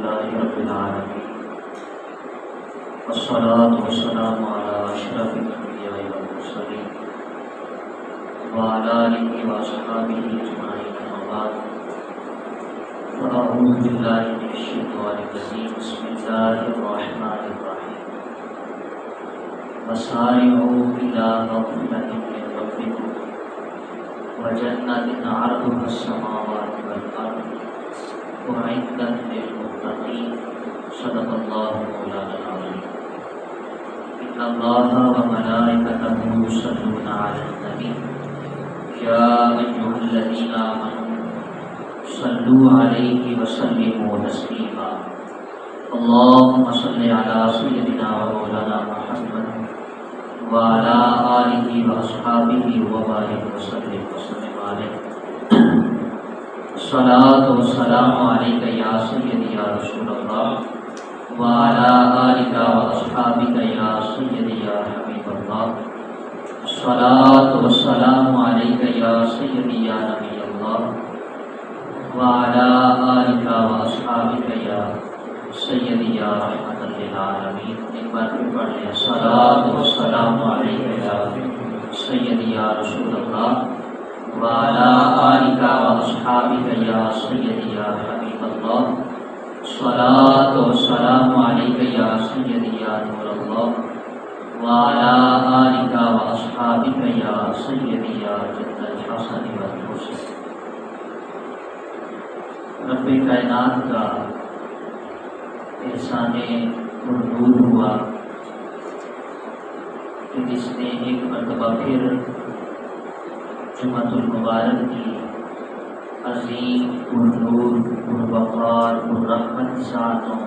لله رب العالمين والصلاة والسلام على أشرف الأنبياء والمرسلين وعلى آله وأصحابه أجمعين أما بعد فأعوذ بالله من الشيطان الرجيم بسم الله الرحمن الرحيم وسارعوا إلى مغفرة من ربكم وجنة عرضها السماوات والأرض أعدت للمتقين صدق الله مولانا العظيم إن الله وملائكته يصلون على النبي يا أيها الذين آمنوا صلوا عليه وسلموا تسليما اللهم صل على سيدنا ومولانا محمد وعلى آله وأصحابه وبارك وسلم عليه الصلاة والسلام عليك يا سيدي يا رسول الله وعلى آلك وأصحابك يا سيدي يا حبيب الله الصلاة والسلام عليك يا سيدي يا نبي الله وعلى آلك وأصحابك يا سيدي يا رحمة للعالمين الصلاة والسلام عليك يا سيدي يا رسول الله وعلى آلك وأصحابك يا سيدي يا حبيب الله الصلاة والسلام عليك يا سيدي يا نور الله وعلى آلك وأصحابك يا سيدي يا جد الحسن والحسن رب کائنات کا احسان مردود ہوا کہ جس نے ایک مرتبہ پھر جمعۃ المبارک کی عظیم پرنور پروقار پررحمت ساتوں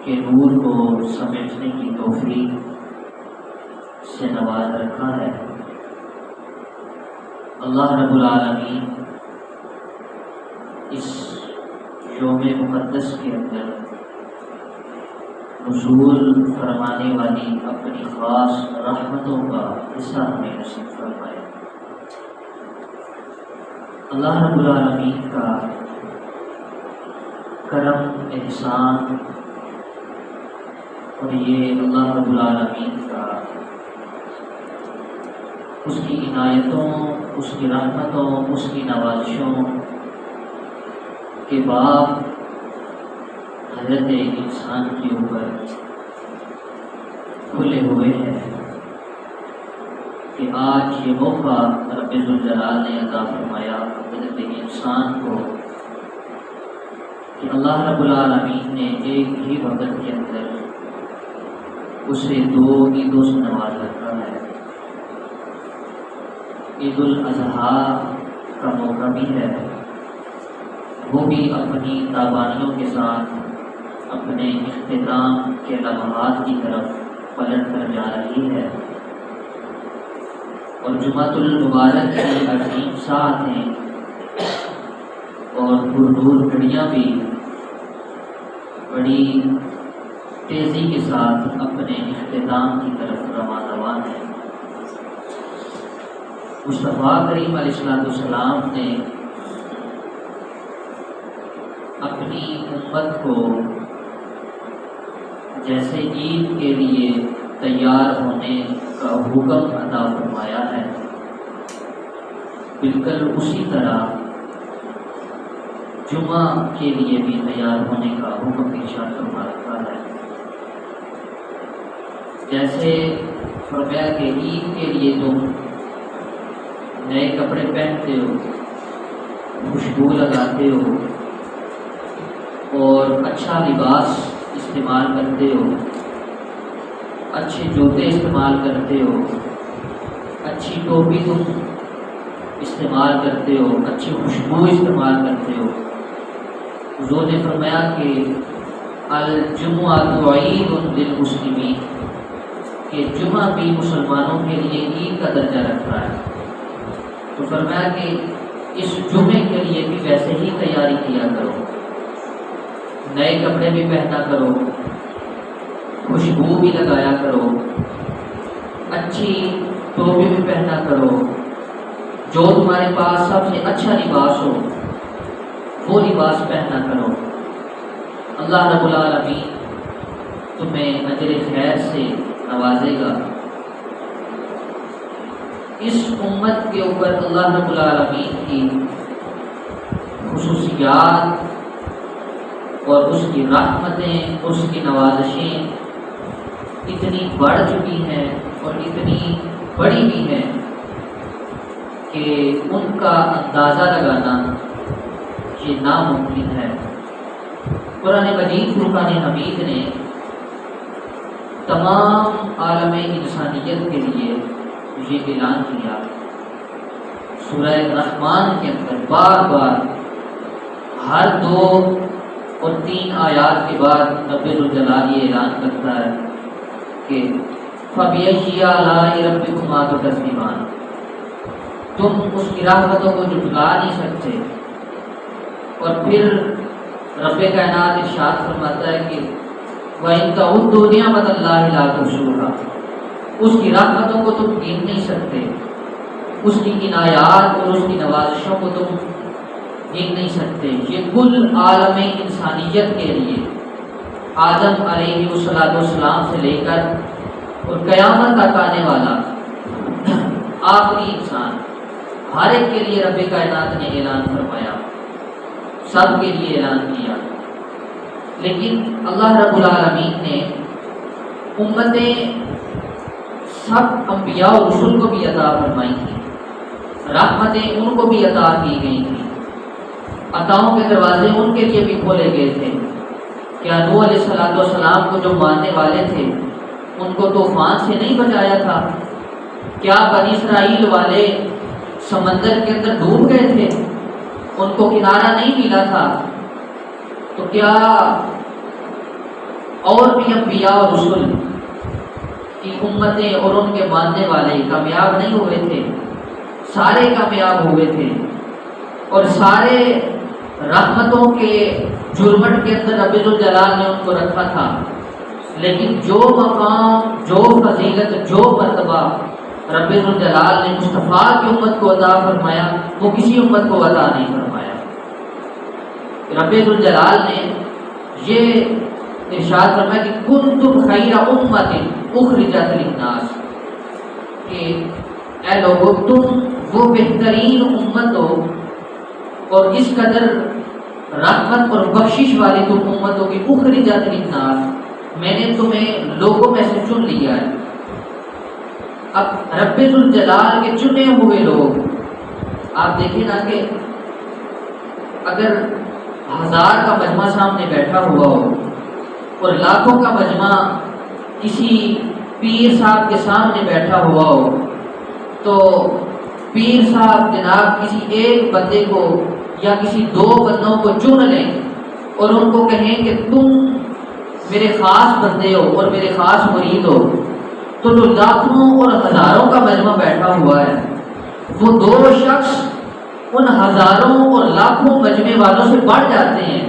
کے نور کو سمجھنے کی توفیق سے نواز رکھا ہے۔ اللہ رب العالمین اس یوم مقدس کے اندر نزول فرمانے والی اپنی خاص رحمتوں کا حصہ ہمیں نصیب فرمائے۔ اللہ رب العالمین کا کرم احسان اور یہ اللہ رب العالمین کا اس کی عنایتوں، اس کی رحمتوں، اس کی نوازشوں کے بعد حضرت انسان کے اوپر کھلے ہوئے ہیں کہ آج یہ موقع رب ذوالجلال نے عطا فرمایا حضرت انسان کو کہ اللہ رب العالمین نے ایک ہی وقت کے اندر اسے دو عیدوں سے نواز رکھا ہے۔ عید الاضحیٰ کا موقع بھی ہے، وہ بھی اپنی تابانیوں کے ساتھ اپنے اختتام کے لمحات کی طرف پلٹ کر جا رہی ہے، اور جمعۃ المبارک کی عظیم ساعتیں اور پرنور گھڑیاں بھی بڑی تیزی کے ساتھ اپنے اختتام کی طرف رواں ہیں۔ مصطفیٰ کریم علیہ السلام نے اپنی امت کو جیسے عید کے لیے تیار ہونے کا حکم عطا فرمایا ہے، بالکل اسی طرح جمعہ کے لیے بھی تیار ہونے کا حکم ارشاد فرما رکھا ہے۔ جیسے فرمایا کہ عید کے لیے تم نئے کپڑے پہنتے ہو، خوشبو لگاتے ہو اور اچھا لباس استعمال کرتے ہو، اچھے جوتے استعمال کرتے ہو، اچھی ٹوپی تم استعمال کرتے ہو، اچھی خوشبو استعمال کرتے ہو۔ حضور نے فرمایا کہ الجمعۃ عید للمسلمین، کہ جمعہ بھی مسلمانوں کے لیے عید کا درجہ رکھتا ہے۔ تو فرمایا کہ اس جمعے کے لیے بھی ویسے ہی تیاری کیا کرو، نئے کپڑے بھی پہنا کرو، خوشبو بھی لگایا کرو، اچھی ٹوپی بھی پہنا کرو، جو تمہارے پاس سب سے اچھا لباس ہو وہ لباس پہنا کرو، اللہ رب العالمین تمہیں اجر خیر سے نوازے گا۔ اس امت کے اوپر اللہ رب العالمین کی خصوصیات اور اس کی رحمتیں، اس کی نوازشیں اتنی بڑھ چکی ہیں اور اتنی بڑی بھی ہیں کہ ان کا اندازہ لگانا یہ ناممکن ہے۔ قرآن مجید فرقان حمید نے تمام عالم انسانیت کے لیے یہ اعلان کیا، سورہ رحمان کے اندر بار بار ہر 2 اور 3 آیات کے بعد رب الجلال یہ اعلان کرتا ہے کہ فَبِأَيِّ آلَاءِ رَبِّكُمَا تُكَذِّبَانِ، تم اس کی رحمتوں کو جھٹلا نہیں سکتے۔ اور پھر رب کائنات ارشاد فرماتا ہے کہ وَإِن تَعُدُّوا نِعْمَتَ اللَّهِ لَا تُحْصُوهَا، اس کی رحمتوں کو تم گن نہیں سکتے، اس کی عنایات اور اس کی نوازشوں کو تم گن نہیں سکتے۔ یہ کل عالم انسانیت کے لیے آدم علیہ السلام سے لے کر اور قیامت تک آنے والا آخری انسان، ہر ایک کے لیے رب کائنات نے اعلان فرمایا، سب کے لیے اعلان کیا۔ لیکن اللہ رب العالمین نے امتیں سب انبیاء و رسول کو بھی عطا فرمائی تھی، رحمتیں ان کو بھی عطا کی گئی تھیں، عطاؤں کے دروازے ان کے لیے بھی کھولے گئے تھے۔ کیا نوح علیہ السلام کو جو ماننے والے تھے ان کو طوفان سے نہیں بچایا تھا؟ کیا بنی اسرائیل والے سمندر کے اندر ڈوب گئے تھے، ان کو کنارہ نہیں ملا تھا؟ تو کیا اور بھی انبیاء اور رسول کی امتیں اور ان کے ماننے والے کامیاب نہیں ہوئے تھے؟ سارے کامیاب ہوئے تھے، اور سارے رحمتوں کے جرمٹ کے اندر رب الجلال نے ان کو رکھا تھا۔ لیکن جو مقام، جو فضیلت، جو مرتبہ رب الجلال نے مصطفیٰ کی امت کو عطا فرمایا وہ کسی امت کو عطا نہیں فرمایا۔ رب الجلال نے یہ ارشاد فرمایا کہ کنتم خیر امت اخرجت للناس، کہ اے لوگو تم وہ بہترین امت ہو اور اس قدر رحمت اور بخشش والی تم امت ہو کہ اخرجت للناس، میں نے تمہیں لوگوں میں سے چن لیا ہے۔ اب رب الجلال کے چنے ہوئے لوگ، آپ دیکھیں نا کہ اگر 1000 کا مجمع سامنے بیٹھا ہوا ہو اور لاکھوں کا مجمع کسی پیر صاحب کے سامنے بیٹھا ہوا ہو، تو پیر صاحب جناب کسی ایک بندے کو یا کسی 2 بندوں کو چن لیں اور ان کو کہیں کہ تم میرے خاص بندے ہو اور میرے خاص مرید ہو، تو جو لاکھوں اور ہزاروں کا مجمع بیٹھا ہوا ہے وہ 2 شخص ان ہزاروں اور لاکھوں مجمع والوں سے بڑھ جاتے ہیں،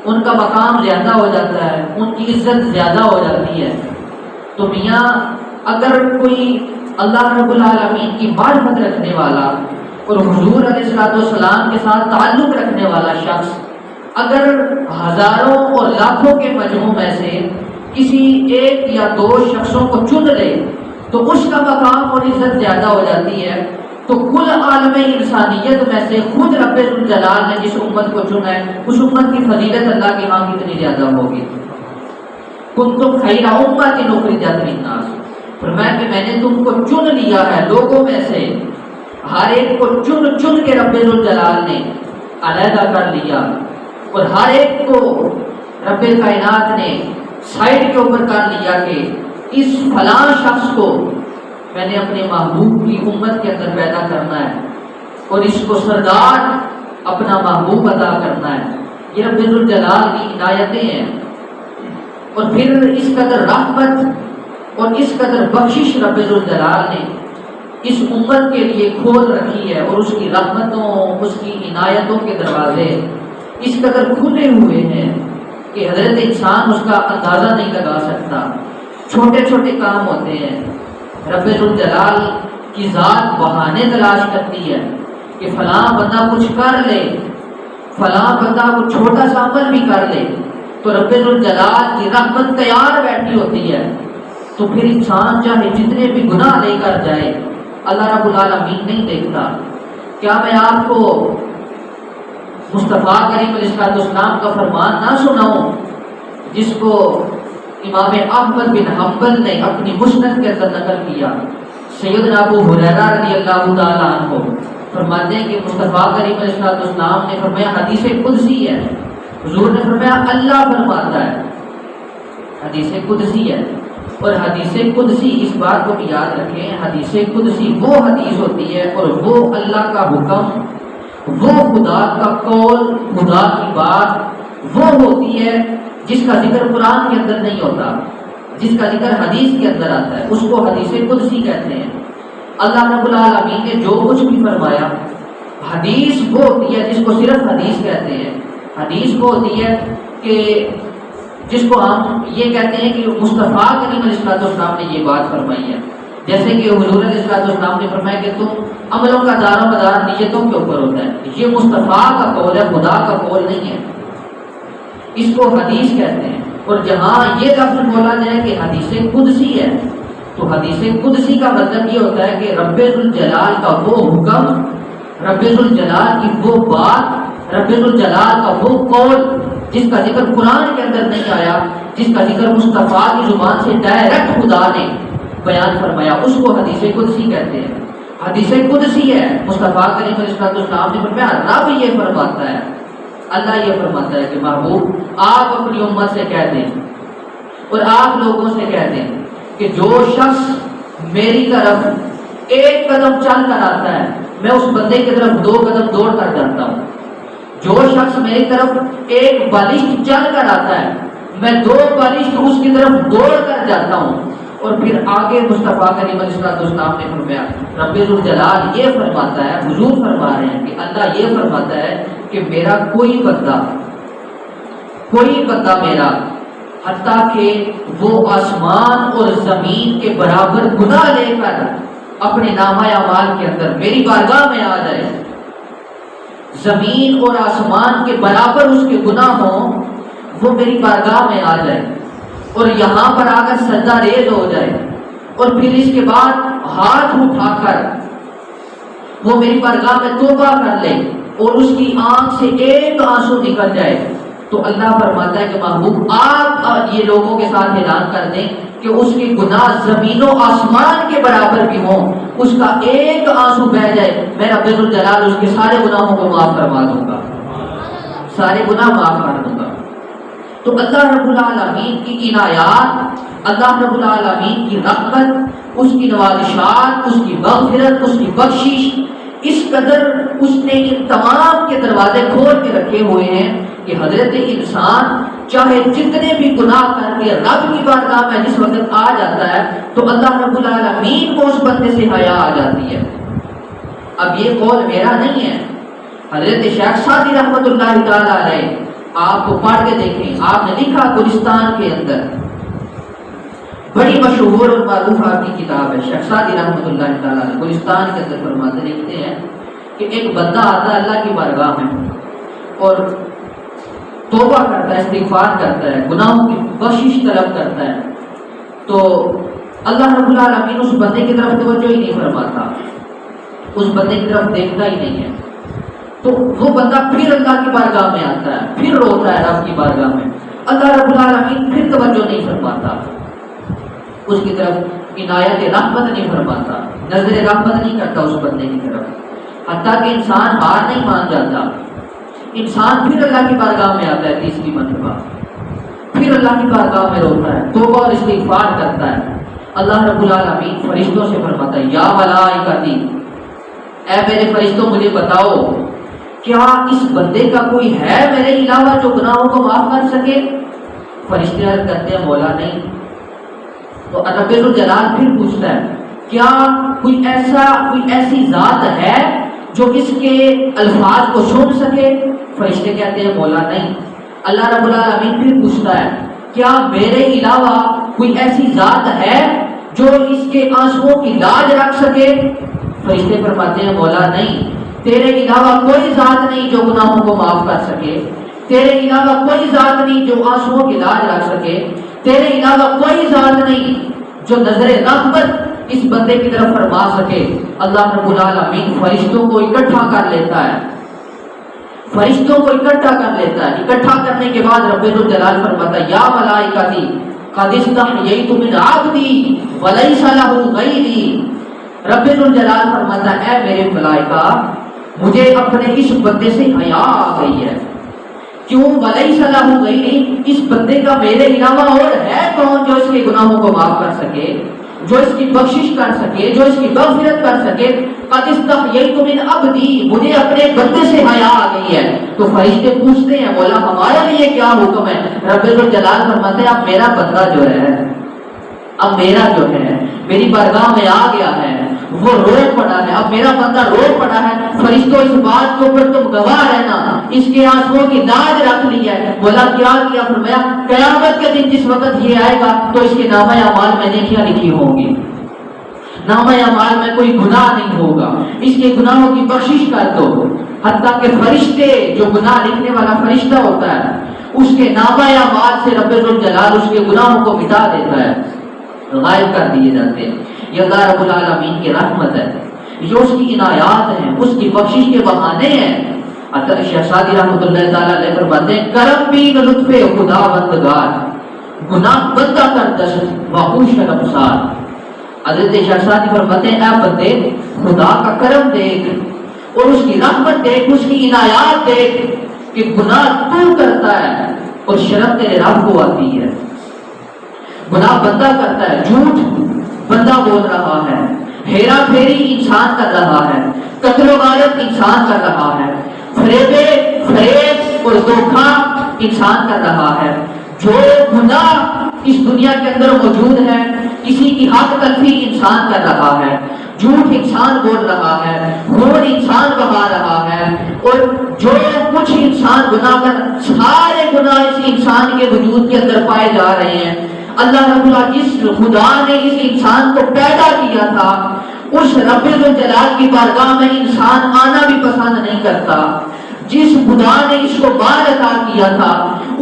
ان کا مقام زیادہ ہو جاتا ہے، ان کی عزت زیادہ ہو جاتی ہے۔ تو میاں اگر کوئی اللہ رب العالمین کی معرفت رکھنے والا اور حضور علیہ السلام کے ساتھ تعلق رکھنے والا شخص اگر ہزاروں اور لاکھوں کے مجموع میں سے کسی 1 یا 2 شخصوں کو چن لے تو اس کا مقام اور عزت زیادہ ہو جاتی ہے۔ تو کل عالم انسانیت میں سے خود رب الجلال نے جس امت کو چنا ہے اس امت کی فضیلت اللہ کے ہاں کتنی زیادہ ہوگی۔ کنتم خیر امت اخرجت للناس، فرمایا کہ میں نے تم کو چن لیا ہے لوگوں میں سے، ہر ایک کو چن چن کے رب الجلال نے علیحدہ کر لیا، اور ہر ایک کو رب کائنات نے سائڈ کے اوپر کر لیا کہ اس فلاں شخص کو میں نے اپنے محبوب کی امت کے اندر پیدا کرنا ہے اور اس کو سردار اپنا محبوب عطا کرنا ہے۔ یہ رب الجلال کی عنایتیں ہیں، اور پھر اس قدر رحمت اور اس قدر بخشش رب الجلال نے اس امت کے لیے کھول رکھی ہے، اور اس کی رحمتوں، اس کی عنایتوں کے دروازے اس قدر کھلے ہوئے ہیں کہ حضرت انسان اس کا اندازہ نہیں لگا سکتا۔ چھوٹے چھوٹے کام ہوتے ہیں، رب الجلال کی ذات بہانے تلاش کرتی ہے کہ فلاں بندہ کچھ کر لے، فلاں بندہ کو چھوٹا سا عمل بھی کر لے تو رب الجلال کی رحمت تیار بیٹھی ہوتی ہے، تو پھر انسان چاہے جتنے بھی گناہ لے کر جائے اللہ رب العالمین نہیں دیکھتا۔ کیا میں آپ کو مصطفیٰ کریم علیہ السلام کا فرمان نہ سناؤں جس کو امام احمد بن حنبل نے اپنی مسند کے اندر نقل کیا؟ سیدنا ابو ہریرہ رضی اللہ تعالیٰ عنہ فرماتے ہیں کہ مصطفیٰ کریم علیہ السلام نے فرمایا، حدیث قدسی ہے، حضور نے فرمایا اللہ فرماتا ہے، حدیث قدسی ہے۔ اور حدیث قدسی، اس بات کو بھی یاد رکھیں، حدیث قدسی وہ حدیث ہوتی ہے اور وہ اللہ کا حکم، وہ خدا کا قول، خدا کی بات وہ ہوتی ہے جس کا ذکر قرآن کے اندر نہیں ہوتا، جس کا ذکر حدیث کے اندر آتا ہے، اس کو حدیث قدسی کہتے ہیں۔ اللہ رب العالمین نے جو کچھ بھی فرمایا، حدیث وہ ہوتی ہے جس کو صرف حدیث کہتے ہیں۔ حدیث وہ ہوتی ہے کہ جس کو ہم یہ کہتے ہیں کہ مصطفیٰ کریم علیہ السلام نے یہ بات فرمائی ہے، جیسے کہ حضور علیہ السلام نے فرمایا کہ تم عملوں کا دار و مدار نیتوں کے اوپر ہوتا ہے۔ یہ مصطفیٰ کا قول ہے، خدا کا قول نہیں ہے، اس کو حدیث کہتے ہیں۔ اور جہاں یہ لفظ بولا جائے کہ حدیث قدسی ہے، تو حدیث قدسی کا مطلب یہ ہوتا ہے کہ رب الجلال کا وہ حکم، رب الجلال کی وہ بات، رب الجلال کا وہ قول جس کا ذکر قرآن کے اندر نہیں آیا، جس کا ذکر مصطفیٰ کی زبان سے ڈائریکٹ خدا نے بیان فرمایا، اس کو حدیث قدسی کہتے ہیں۔ حدیث قدسی ہے، مصطفیٰ کریم علیہ السلام نے فرمایا، رب یہ فرماتا ہے، اللہ یہ فرماتا ہے کہ محبوب آپ اپنی امت سے کہہ دیں اور آپ لوگوں سے کہہ دیں کہ جو شخص میری طرف ایک قدم چل کر آتا ہے، میں اس بندے کی طرف 2 قدم دوڑ کر جاتا ہوں۔ جو شخص میری طرف ایک بالشت چل کر آتا ہے، میں 2 بالشت اس کی طرف دوڑ کر جاتا ہوں۔ اور پھر آگے مصطفیٰ کریم علیہ السلام نے فرمایا، رب الجلال یہ فرماتا ہے، حضور فرما رہے ہیں کہ اللہ یہ فرماتا ہے کہ میرا کوئی بندہ میرا، حتیٰ کہ وہ آسمان اور زمین کے برابر گناہ لے کر اپنے نامہ اعمال کے اندر میری بارگاہ میں آ جائے، زمین اور آسمان کے برابر اس کے گناہ ہوں، وہ میری بارگاہ میں آ جائے اور یہاں پر آ کر سجدہ ریز ہو جائے، اور پھر اس کے بعد ہاتھ اٹھا کر وہ میری بارگاہ میں توبہ کر لے اور اس کی آنکھ سے ایک آنسو نکل جائے، تو اللہ فرماتا ہے کہ محبوب آپ یہ لوگوں کے ساتھ اعلان کر دیں کہ اس کے گناہ زمین و آسمان کے برابر بھی ہوں، اس کا ایک آنسو بہہ جائے، میں رب الجلال اس کے سارے گناہوں کو معاف کروا دوں گا، سارے گناہ معاف کر دوں گا۔ تو اللہ رب العالمین کی عنایات، اللہ رب العالمین کی رحمت، اس کی نوازشات، اس کی مغفرت، اس کی بخشش، اس قدر اس نے ان تمام کے دروازے کھول کے رکھے ہوئے ہیں کہ حضرت انسان چاہے جتنے بھی گناہ کر کے رب کی بارگاہ میں جس وقت آ جاتا ہے تو اللہ رب العالمین کو اس بندے سے حیا آ جاتی ہے۔ اب یہ قول میرا نہیں ہے، حضرت شیخ سعدی رحمۃ اللہ تعالی علیہ، آپ کو پڑھ کے دیکھیں، آپ نے لکھا گلستان کے اندر، بڑی مشہور اور معروف آپ کی کتاب ہے، شیخ سعدی رحمۃ اللہ تعالی علیہ گلستان کے اندر فرماتے لکھتے ہیں کہ ایک بندہ آتا ہے اللہ کی بارگاہ میں اور توبہ کرتا ہے، استغفار کرتا ہے، گناہوں کی بخشش طلب کرتا ہے، تو اللہ رب العالمین اس بندے کی طرف توجہ ہی نہیں فرماتا، اس بندے کی طرف دیکھتا ہی نہیں ہے، تو وہ بندہ پھر اللہ کی بارگاہ میں آتا ہے، پھر روتا ہے رب کی بارگاہ میں، اللہ رب العالمین پھر توجہ نہیں فرماتا، اس کی طرف عنایت رحمت نہیں فرماتا، نظر رحمت نہیں کرتا اس بندے کی طرف، حتیٰ کہ انسان ہار نہیں مان جاتا، انسان پھر اللہ کی بارگاہ میں آتا ہے تیسری مرتبہ، پھر اللہ کی بارگاہ میں روتا ہے، توبہ اور استغفار کرتا ہے، اللہ رب العالمین فرشتوں سے فرماتا ہے یا ملائکتی، اے میرے فرشتوں مجھے بتاؤ کیا اس بندے کا کوئی ہے میرے علاوہ جو گناہوں کو معاف کر سکے؟ فرشتے عرض کرتے ہیں مولا نہیں، تو رب الجلال پھر پوچھتا ہے کیا کوئی ایسی ذات ہے جو اس کے الفاظ کو سن سکے؟ فرشتے کہتے ہیں مولا نہیں۔ اللہ رب العالمین پھر پوچھتا ہے کیا میرے علاوہ کوئی ایسی ذات ہے جو اس کے آنسوؤں کی لاج رکھ سکے؟ فرشتے فرماتے ہیں مولا نہیں۔ تیرے علاوہ کوئی ذات نہیں جو گناہوں کو معاف کر سکے، تیرے علاوہ کوئی ذات نہیں جو آنسوؤں کی لاج رکھ سکے، تیرے علاوہ کوئی ذات نہیں جو نظر رحمت اس بندے کی طرف فرما سکے۔ اللہ رب العالمین فرشتوں کو اکٹھا کر لیتا ہے، فرشتوں کو اکٹھا کر لیتا ہے۔ اکٹھا کرنے کے بعد رب الجلال فرماتا ہے یا ملائکتی قد استحییت من عبدی ولیس لہ غیری۔ رب الجلال فرماتا ہے اے میرے ملائکہ مجھے اپنے اس بندے سے حیا آ گئی ہے۔ کیوں؟ ولیس لہ غیری، اس بندے کا میرے علاوہ اور ہے کون جو اس کے گناہوں کو معاف کر سکے، جو اس کی بخشش کر سکے، جو اس کی مغفرت کر سکے۔ قد استحییت من عبدی، مجھے اپنے بندے سے حیا آ گئی ہے۔ تو فرشتے پوچھتے ہیں مولا ہمارے لیے کیا حکم ہے؟ رب الجلال فرماتے ہیں اب میرا بندہ جو ہے، اب میرا جو ہے میری بارگاہ میں آ گیا ہے، وہ رو پڑا ہے، اب میرا بندہ رو پڑا ہے، فرشتوں اس بات کے اوپر تم گواہ رہنا، اس کے آنسوؤں کی لاج رکھ لی ہے۔ بولا کیا کیا؟ فرمایا قیامت کے دن جس وقت یہ آئے گا تو اس کے نامہ اعمال میں نیکیاں لکھی ہوں گی، نامہ اعمال میں کوئی گناہ نہیں ہوگا، اس کے گناہوں کی بخشش کر دو۔ حتیٰ کہ فرشتے جو گناہ لکھنے والا فرشتہ ہوتا ہے اس کے نامہ اعمال سے رب الجلال اس کے گناہوں کو مٹا دیتا ہے، غائب کر دیے جاتے ہیں۔ یہ اللہ رب العالمین کی رحمت ہے، یہ اس کی عنایات ہیں، اس کی بخشش کے بہانے ہیں۔ حضرت شیخ سعدی رحمۃ اللہ تعالیٰ علیہ فرماتے ہیں کرم بھی لطف خدا بندگار، گناہ بندہ کر دست وحوش ابصار۔ حضرت شیخ سعدی فرماتے ہیں اے بندے خدا کا کرم دیکھ اور اس کی رحمت دیکھ، اس کی عنایات دیکھ کہ گناہ تو کرتا ہے اور شرم تیرے رب کو آتی ہے۔ گناہ بندہ کرتا ہے، جھوٹ بندہ بول رہا ہے، ہیرا پھیری انسان کر رہا ہے، قتل و غارت انسان کر رہا ہے، فریب اور دھوکہ انسان کر رہا ہے۔ جو گناہ اس دنیا کے اندر موجود ہے، کسی کی حق تلفی انسان کر رہا ہے، جھوٹ انسان بول رہا ہے، خون انسان بہا رہا ہے، اور جو کچھ انسان گناہ کر، سارے گناہ اس انسان کے وجود کے اندر پائے جا رہے ہیں۔ اللہ رب العالمین جس خدا نے اس انسان کو پیدا کیا تھا اس رب الجلال کی بارگاہ میں انسان آنا بھی پسند نہیں کرتا۔ جس خدا نے اس کو مال عطا کیا تھا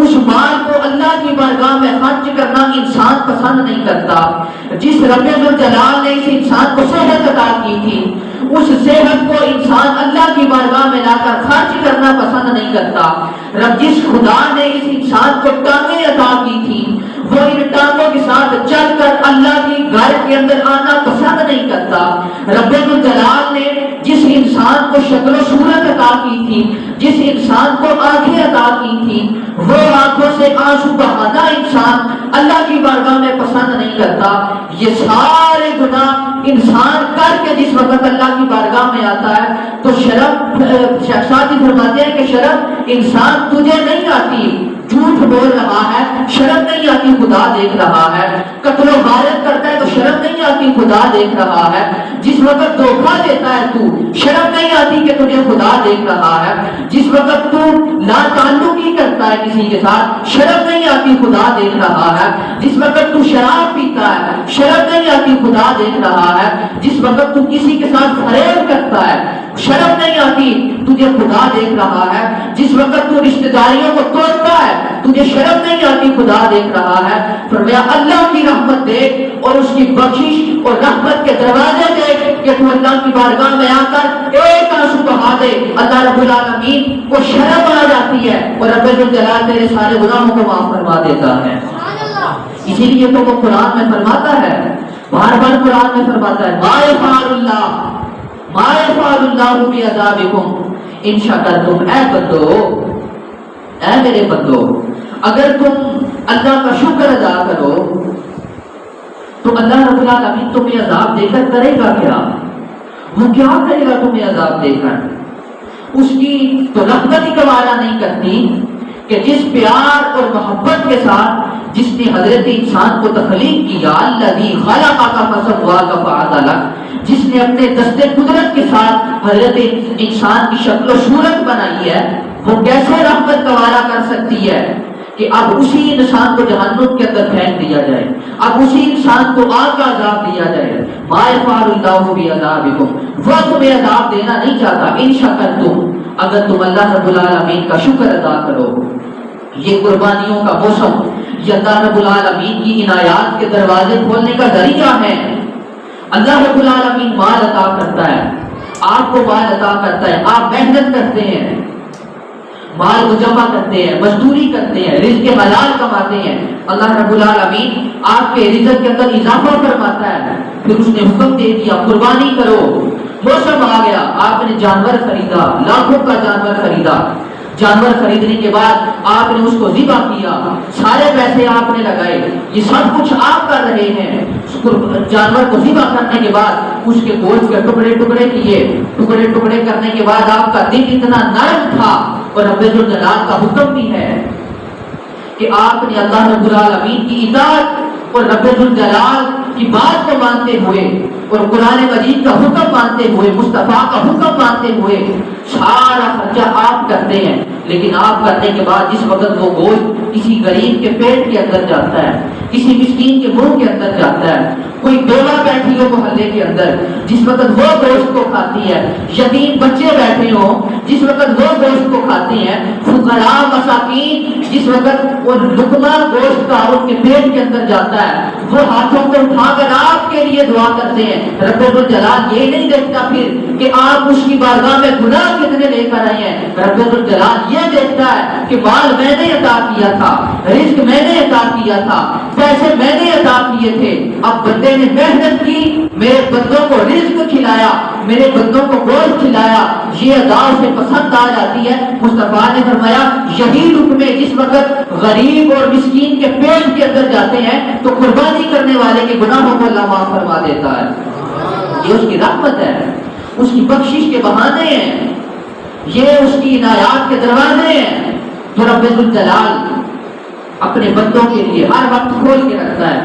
اس مال کو اللہ کی بارگاہ میں خرچ کرنا انسان پسند نہیں کرتا۔ جس رب الجلال نے اس انسان کو صحت عطا کی تھی اس صحت کو انسان اللہ کی بارگاہ میں لا کر خرچ کرنا پسند نہیں کرتا۔ رب جس خدا نے اس انسان کو ٹانگیں عطا کی تھی وہ ان ٹانگوں کے ساتھ چل کر اللہ کی گھر کے اندر آنا پسند نہیں کرتا۔ رب الجلال نے جس انسان کو شکل و صورت عطا کی تھی، جس انسان کو آنکھیں عطا کی تھی، وہ آنکھوں سے آنسو بہانا انسان اللہ کی بارگاہ میں پسند نہیں کرتا۔ یہ سارے گناہ انسان کر کے جس وقت اللہ کی بارگاہ میں آتا ہے تو شرم، شخصاتی فرماتے ہیں کہ شرم انسان تجھے نہیں آتی، جھوٹ بول رہا ہے شرم نہیں آتی، خدا دیکھ رہا ہے، قتل و غارت کرتا ہے تو شرم نہیں آتی، خدا دیکھ رہا ہے، جس وقت دھوکہ دیتا ہے تو شرم نہیں آتی کہ تجھے خدا دیکھ رہا ہے، جس وقت تو لا تعلقی کرتا ہے کسی کے ساتھ شرم نہیں آتی، خدا دیکھ رہا ہے، جس وقت تو شراب پیتا ہے شرم نہیں آتی، خدا دیکھ رہا ہے، جس وقت تو کسی کے ساتھ فریب کرتا ہے شرم نہیں آتی، تجھے خدا دیکھ رہا ہے، جس وقت تو رشتہ داریوں کو توڑتا ہے تجھے شرم نہیں آتی، خدا دیکھ رہا ہے۔ فرمایا اللہ کی رحمت دیکھ اور اس کی بخشش اور رحمت کے دروازے دیکھ کہ تو اللہ کی بارگاہ میں آ کر ایک آنسو بہا دے، اللہ رب العالمین کو شرم آ جاتی ہے اور رب الجلال تیرے سارے گناہوں کو معاف فرما دیتا ہے۔ اسی لیے تو وہ قرآن میں فرماتا ہے، بار بار قرآن میں فرماتا ہے ما یفعل اللہ ما یفعل اللہ بعذابکم ان شکرتم۔ اے بندو، اے میرے بندو، اگر تم اللہ کا شکر ادا کرو تو اللہ رب العالمین تمہیں عذاب دے کر کرے گا کیا؟ وہ کیا کرے گا تمہیں عذاب دے کر؟ اس کی تو رحمت ہی گوارا نہیں کرتی کہ جس پیار اور محبت کے ساتھ جس نے حضرت انسان کو تخلیق کیا، الذی خلقک فسواک فعدلک، جس نے اپنے دست قدرت کے ساتھ حضرت انسان کی شکل و صورت بنائی ہے، وہ کیسے رحمت گوارا کر سکتی ہے کہ اب اسی انسان کو جہنم کے اندر پھینک دیا جائے، اب اسی انسان کو آگ کا عذاب دیا جائے. ما یفعل اللہ بعذابکم، وہ تمہیں عذاب دینا نہیں چاہتا. ان شکرتم، اگر تم اللہ رب العالمین کا شکر ادا کرو. یہ قربانیوں کا موسم یہ اللہ رب العالمین کی عنایات کے دروازے کھولنے کا ذریعہ ہے. اللہ رب العالمین مال عطا کرتا ہے، آپ کو مال عطا کرتا ہے، آپ محنت کرتے ہیں، مال کو جمع کرتے ہیں، مزدوری کرتے ہیں، رزق حلال کماتے ہیں. اللہ رب العالمین آپ کے رزق کے اندر اضافہ فرماتا ہے. پھر اس نے حکم دے دیا قربانی کرو. موسم آ گیا، آپ نے جانور خریدا، لاکھوں کا جانور خریدا. جانور خریدنے کے بعد آپ نے اس کو ذبح کیا، سارے پیسے آپ نے لگائے، یہ سب کچھ آپ کر رہے ہیں. جانور کو ذبح کرنے کے بعد اس کے گوشت کے ٹکڑے ٹکڑے کیے. ٹکڑے ٹکڑے کرنے کے بعد آپ کا دل اتنا نرم تھا، اور رب الجلال کا حکم بھی ہے کہ آپ نے اللہ رب العالمین کی اطاعت اور رب الجلال کی بات کو مانتے ہوئے اور قرآن مجید کا حکم مانتے ہوئے، مصطفیٰ کا حکم مانتے ہوئے سارا خرچہ آپ کرتے ہیں. لیکن آپ کرنے کے بعد جس وقت وہ گوشت کسی غریب کے پیٹ کے اندر جاتا ہے، کسی مسکین کے منہ کے اندر جاتا ہے، کوئی بیوہ بیٹھی ہو محلے کے اندر جس وقت وہ گوشت کو کھاتی ہے، یتیم بچے بیٹھے ہوں جس وقت وہ گوشت کو کھاتے ہیں، فقراء مساکین جس وقت وہ لقمہ گوشت کا ان کے پیٹ کے اندر جاتا ہے، وہ ہاتھوں کو اٹھا کر آپ کے لیے دعا کرتے ہیں. رب الجلال یہ نہیں دیکھتا پھر کہ آپ اس کی بارگاہ میں گناہ کتنے لے کر آئے ہیں. رب الجلال یہ دیکھتا ہے کہ مال میں نے عطا کیا تھا، رزق میں نے عطا کیا تھا، پیسے میں نے عطا کیے تھے. اب بندے نے محنت کی، میرے بندوں کو رزق کھلایا، میرے بندوں کو گوشت کھلایا، یہ ادا سے پسند آ جاتی ہے. مصطفیٰ نے فرمایا یہی رکن میں جس وقت غریب اور مسکین کے پیٹ کے اندر جاتے ہیں تو قربانی کرنے والے کے گناہوں کو اللہ معاف فرما دیتا ہے. یہ اس کی رحمت ہے، اس کی بخشش کے بہانے ہیں، یہ اس کی عنایات کے دروازے ہیں. تو رب الجلال اپنے بندوں کے لیے ہر وقت کھول کے رکھتا ہے.